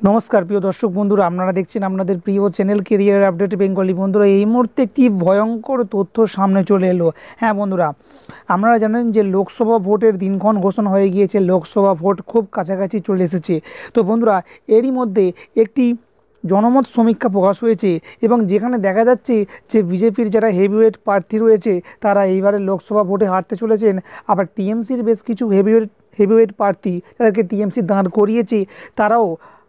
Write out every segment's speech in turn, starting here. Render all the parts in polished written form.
নমস্কার প্রিয় দর্শক বন্ধুরা, আপনারা দেখছেন আপনাদের প্রিয় চ্যানেল কেরিয়ার আপডেট বেঙ্গলি। বন্ধুরা, এই মুহূর্তে একটি ভয়ঙ্কর তথ্য সামনে চলে এলো। হ্যাঁ বন্ধুরা, আপনারা জানেন যে লোকসভা ভোটের দিনক্ষণ ঘোষণা হয়ে গিয়েছে। লোকসভা ভোট খুব কাছাকাছি চলে এসেছে। তো বন্ধুরা, এরই মধ্যে একটি জনমত সমীক্ষা প্রকাশ হয়েছে এবং যেখানে দেখা যাচ্ছে যে বিজেপির যারা হেভিওয়েট প্রার্থী রয়েছে তারা এইবারে লোকসভা ভোটে হারতে চলেছেন। আবার টিএমসির বেশ কিছু হেভিওয়েট প্রার্থী যাদেরকে টিএমসি দাঁড় করিয়েছে তারাও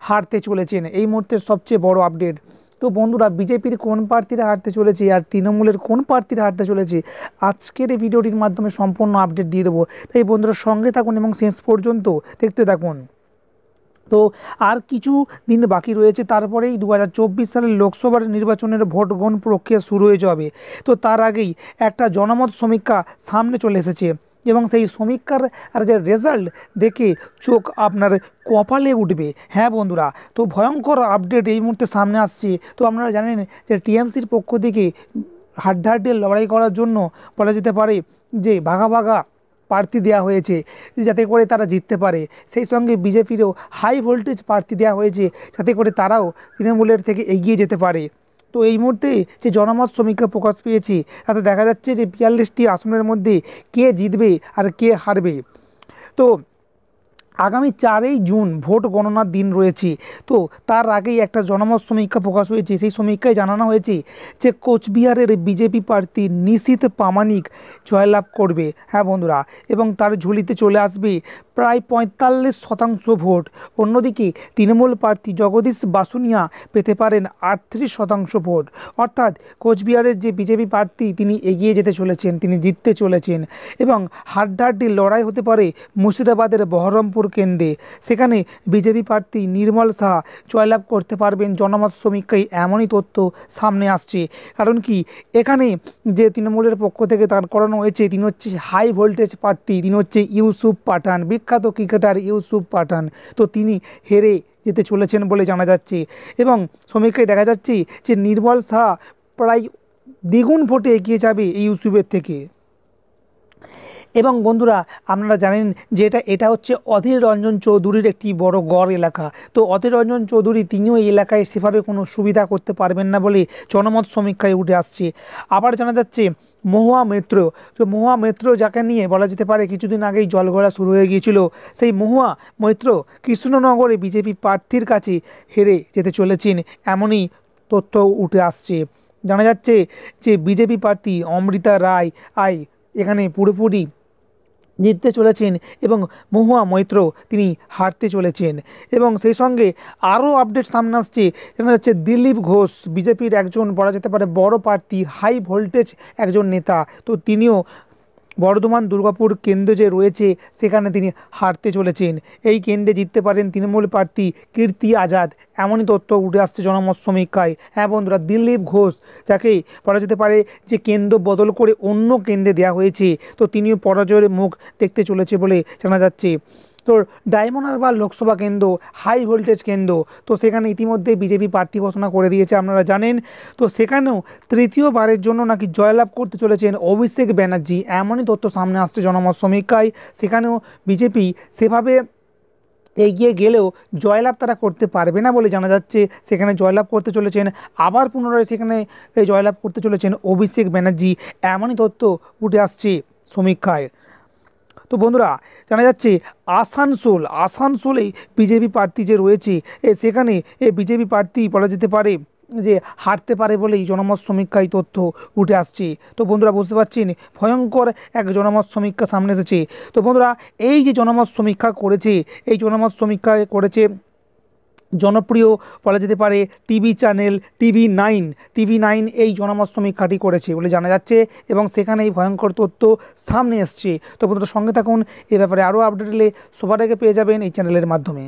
হারতে চলেছেন। এই মুহূর্তের সবচেয়ে বড় আপডেট। তো বন্ধুরা, বিজেপির কোন প্রার্থীরা হারতে চলেছে আর তৃণমূলের কোন প্রার্থীরা হারতে চলেছে, আজকের এই ভিডিওটির মাধ্যমে সম্পূর্ণ আপডেট দিয়ে দেবো। তাই বন্ধুরা, সঙ্গে থাকুন এবং শেষ পর্যন্ত দেখতে থাকুন। তো আর কিছু দিন বাকি রয়েছে, তারপরেই 2024 সালের লোকসভার নির্বাচনের ভোট গ্রহণ প্রক্রিয়া শুরু হয়ে যাবে। তো তার আগেই একটা জনমত সমীক্ষা সামনে চলে এসেছে এবং সেই সমীক্ষার আর যে রেজাল্ট দেখে চোখ আপনার কপালে উঠবে। হ্যাঁ বন্ধুরা, তো ভয়ঙ্কর আপডেট এই মুহূর্তে সামনে আসছে। তো আপনারা জানেন যে টিএমসির পক্ষ থেকে হাড্ডাহাড্ডি লড়াই করার জন্য বলা যেতে পারে যে ভাগা ভাগা প্রার্থী দেওয়া হয়েছে যাতে করে তারা জিততে পারে। সেই সঙ্গে বিজেপিরও হাই ভোল্টেজ প্রার্থী দেওয়া হয়েছে যাতে করে তারাও তৃণমূলের থেকে এগিয়ে যেতে পারে। তো এই মুহূর্তে যে জনমত সমীক্ষা প্রকাশ পেয়েছে তাতে দেখা যাচ্ছে যে 42টি আসনের মধ্যে কে জিতবে আর কে হারবে। তো আগামী 4ই জুন ভোট গণনার দিন রয়েছে। তো তার আগেই একটা জনমত সমীক্ষা প্রকাশ হয়েছে। সেই সমীক্ষায় জানানো হয়েছে যে কোচবিহারের বিজেপি প্রার্থী নিশীথ প্রামাণিক জয়লাভ করবে। হ্যাঁ বন্ধুরা, এবং তার ঝুলিতে চলে আসবে প্রায় 45% ভোট। অন্যদিকে তৃণমূল প্রার্থী জগদীশ বাসুনিয়া পেতে পারেন 38% ভোট। অর্থাৎ কোচবিহারের যে বিজেপি প্রার্থী তিনি এগিয়ে যেতে চলেছেন, তিনি জিততে চলেছেন। এবং হাড্ডাহাড্ডি লড়াই হতে পারে মুর্শিদাবাদের বহরমপুর কেন্দ্রে। সেখানে বিজেপি প্রার্থী নির্মল সাহা জয়লাভ করতে পারবেন জনমত সমীক্ষায়, এমনই তথ্য সামনে আসছে। কারণ কি, এখানে যে তৃণমূলের পক্ষ থেকে দাঁড় করানো হয়েছে তিনি হচ্ছে হাই ভোল্টেজ প্রার্থী, তিনি হচ্ছে ইউসুফ পাঠান, বিখ্যাত ক্রিকেটার ইউসুফ পাঠান। তো তিনি হেরে যেতে চলেছেন বলে জানা যাচ্ছে এবং সমীক্ষায় দেখা যাচ্ছে যে নির্মল সাহা প্রায় দ্বিগুণ ভোটে এগিয়ে যাবে এই ইউসুফের থেকে। এবং বন্ধুরা, আপনারা জানেন যে এটা হচ্ছে অধীর রঞ্জন চৌধুরীর একটি বড় গড় এলাকা। তো অধীর রঞ্জন চৌধুরী তিনিও এই এলাকায় সেভাবে কোনো সুবিধা করতে পারবেন না বলে জনমত সমীক্ষায় উঠে আসছে। আবার জানা যাচ্ছে মহুয়া মৈত্র, তো মহুয়া মৈত্র যাকে নিয়ে বলা যেতে পারে কিছুদিন আগেই জলঘোলা শুরু হয়ে গিয়েছিল, সেই মহুয়া মৈত্র কৃষ্ণনগরে বিজেপি প্রার্থীর কাছে হেরে যেতে চলেছেন, এমনই তথ্য উঠে আসছে। জানা যাচ্ছে যে বিজেপি প্রার্থী অমৃতা রায় এখানে পুরোপুরি জিততে চলেছেন এবং মহুয়া মৈত্র তিনি হারতে চলেছেন। এবং সেই সঙ্গে আরও আপডেট সামনে আসছে, জানা যাচ্ছে দিলীপ ঘোষ বিজেপির একজন বলা যেতে পারে বড় প্রার্থী, হাই ভোল্টেজ একজন নেতা। তো তিনিও বর্ধমান দুর্গাপুর কেন্দ্র যে রয়েছে সেখানে তিনি হারতে চলেছেন। এই কেন্দ্রে জিততে পারেন তৃণমূল প্রার্থী কীর্তি আজাদ, এমনই তথ্য উঠে আসছে জনমত সমীক্ষায়। হ্যাঁ বন্ধুরা, দিলীপ ঘোষ যাকে বলা যেতে পারে যে কেন্দ্র বদল করে অন্য কেন্দ্রে দেওয়া হয়েছে, তো তিনিও পরাজয়ের মুখ দেখতে চলেছে বলে জানা যাচ্ছে। তো ডায়মন্ড হারবার লোকসভা কেন্দ্র হাই ভোল্টেজ কেন্দ্র, তো সেখানে ইতিমধ্যে বিজেপি প্রার্থী ঘোষণা করে দিয়েছে, আপনারা জানেন। তো সেখানেও তৃতীয়বারের জন্য নাকি জয়লাভ করতে চলেছেন অভিষেক ব্যানার্জি, এমনই তথ্য সামনে আসছে জনমত সমীক্ষায়। সেখানেও বিজেপি সেভাবে এগিয়ে গেলেও জয়লাভ তারা করতে পারবে না বলে জানা যাচ্ছে। সেখানে জয়লাভ করতে চলেছেন আবার পুনরায় সেখানে জয়লাভ করতে চলেছেন অভিষেক ব্যানার্জি, এমনই তথ্য উঠে আসছে সমীক্ষায়। তো বন্ধুরা, জানা যাচ্ছে আসানসোলে বিজেপি প্রার্থী যে রয়েছে সেখানে বিজেপি প্রার্থী বলা যেতে পারে যে হারতে পারে বলেই জনমত সমীক্ষায় তথ্য উঠে আসছে। তো বন্ধুরা, বুঝতে পারছেন ভয়ঙ্কর এক জনমত সমীক্ষা সামনে এসেছে। তো বন্ধুরা, এই যে জনমত সমীক্ষা করেছে, এই জনমত সমীক্ষা করেছে জনপ্রিয় বলা যেতে পারে টিভি চ্যানেল টিভি নাইন এই জনমত সমীক্ষাটি করেছে বলে জানা যাচ্ছে এবং সেখানে এই ভয়ঙ্কর তথ্য সামনে এসছে। তো বন্ধুরা, সঙ্গে থাকুন, এ ব্যাপারে আরও আপডেট এলে সবার আগে পেয়ে যাবেন এই চ্যানেলের মাধ্যমে।